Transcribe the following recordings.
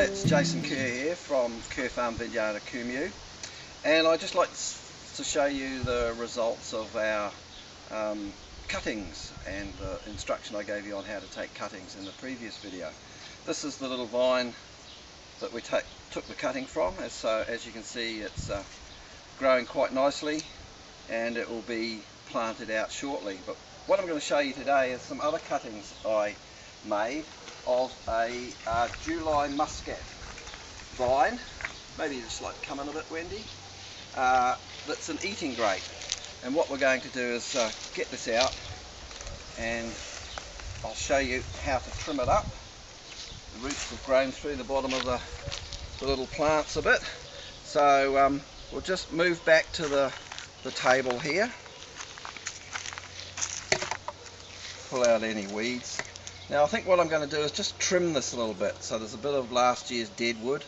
it's Jaison Kerr here from Kerr Farm Vineyard.mp4, and I'd just like to show you the results of our cuttings and the instruction I gave you on how to take cuttings in the previous video. This is the little vine that we took the cutting from, so as you can see it's growing quite nicely and it will be planted out shortly. But what I'm going to show you today is some other cuttings I made of a July muscat vine. Maybe just like come in a bit, Wendy. That's an eating grape, and what we're going to do is get this out and I'll show you how to trim it up. The roots have grown through the bottom of the little plants a bit, so we'll just move back to the table here, pull out any weeds. Now I think what I'm going to do is just trim this a little bit. So there's a bit of last year's dead wood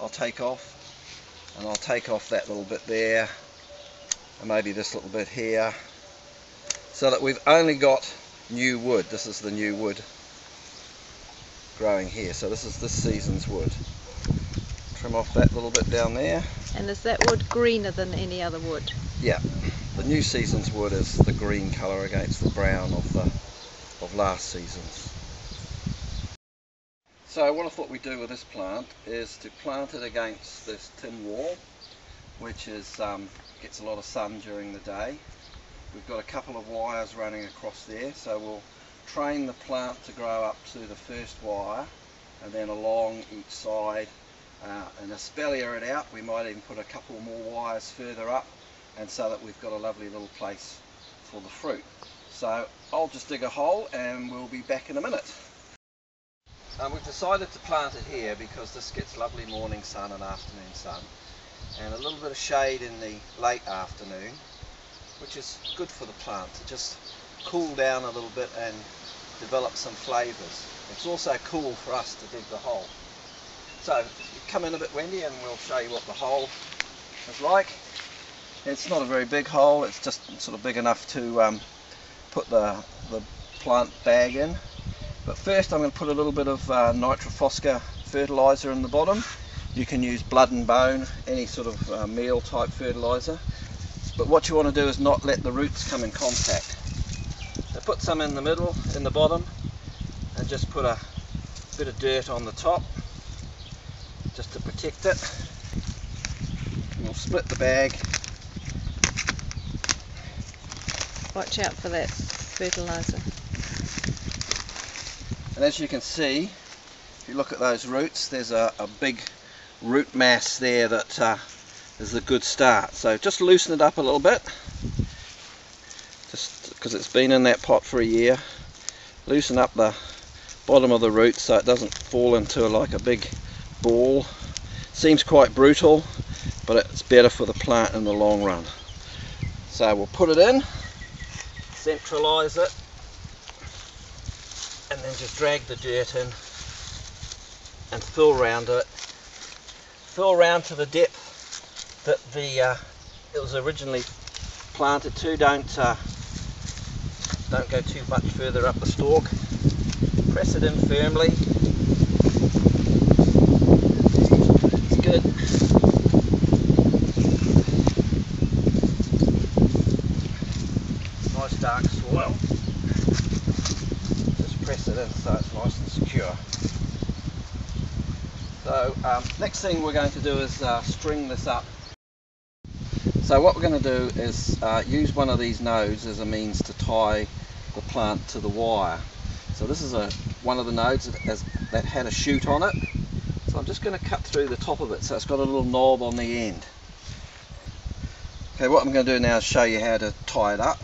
I'll take off, and I'll take off that little bit there, and maybe this little bit here, so that we've only got new wood. This is the new wood growing here, so this is this season's wood. Trim off that little bit down there. And is that wood greener than any other wood? Yeah, the new season's wood is the green colour against the brown of last season's. So what I thought we'd do with this plant is to plant it against this tin wall, which is gets a lot of sun during the day. We've got a couple of wires running across there, so we'll train the plant to grow up to the first wire and then along each side, and espalier it out. We might even put a couple more wires further up, and so that we've got a lovely little place for the fruit. So I'll just dig a hole and we'll be back in a minute. We've decided to plant it here because this gets lovely morning sun and afternoon sun, and a little bit of shade in the late afternoon, which is good for the plant to just cool down a little bit and develop some flavours. It's also cool for us to dig the hole. So you come in a bit, Wendy, and we'll show you what the hole is like. It's not a very big hole, it's just sort of big enough to put the plant bag in. But first I'm going to put a little bit of nitrophosphor fertiliser in the bottom. You can use blood and bone, any sort of meal type fertiliser. But what you want to do is not let the roots come in contact. So put some in the middle, in the bottom, and just put a bit of dirt on the top, just to protect it. And we'll split the bag. Watch out for that fertiliser. And as you can see, if you look at those roots, there's a big root mass there that is a good start. So just loosen it up a little bit, just because it's been in that pot for a year. Loosen up the bottom of the roots so it doesn't fall into like a big ball. Seems quite brutal, but it's better for the plant in the long run. So we'll put it in, centralise it, and then just drag the dirt in and fill round it. Fill round to the depth that it was originally planted to. Don't go too much further up the stalk. Press it in firmly. It's good. Nice dark soil. Just press it in so it's nice and secure. So next thing we're going to do is string this up. So what we're going to do is use one of these nodes as a means to tie the plant to the wire. So this is one of the nodes that had a shoot on it. So I'm just going to cut through the top of it so it's got a little knob on the end. Okay, what I'm going to do now is show you how to tie it up.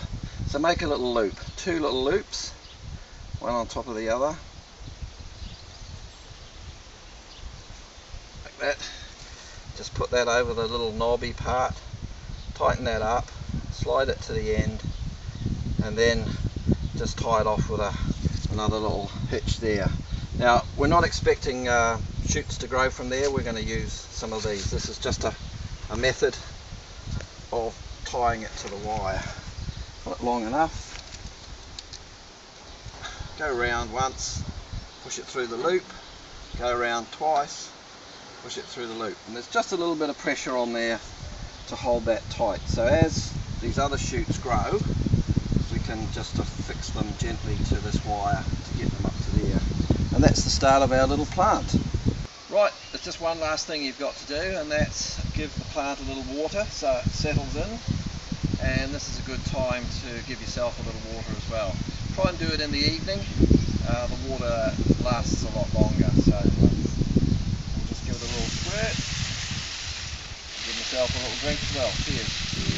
So make a little loop, two little loops, one on top of the other. Like that. Just put that over the little knobby part. Tighten that up, slide it to the end, and then just tie it off with another little hitch there. Now we're not expecting shoots to grow from there. We're going to use some of these. This is just a method of tying it to the wire. Put it long enough, go around once, push it through the loop, go around twice, push it through the loop, and there's just a little bit of pressure on there to hold that tight. So as these other shoots grow, we can just affix them gently to this wire to get them up to there. And that's the start of our little plant. Right, there's just one last thing you've got to do, and that's give the plant a little water so it settles in. And this is a good time to give yourself a little water as well. Try and do it in the evening. The water lasts a lot longer, so we'll just give it a little squirt. Give myself a little drink as well. Cheers.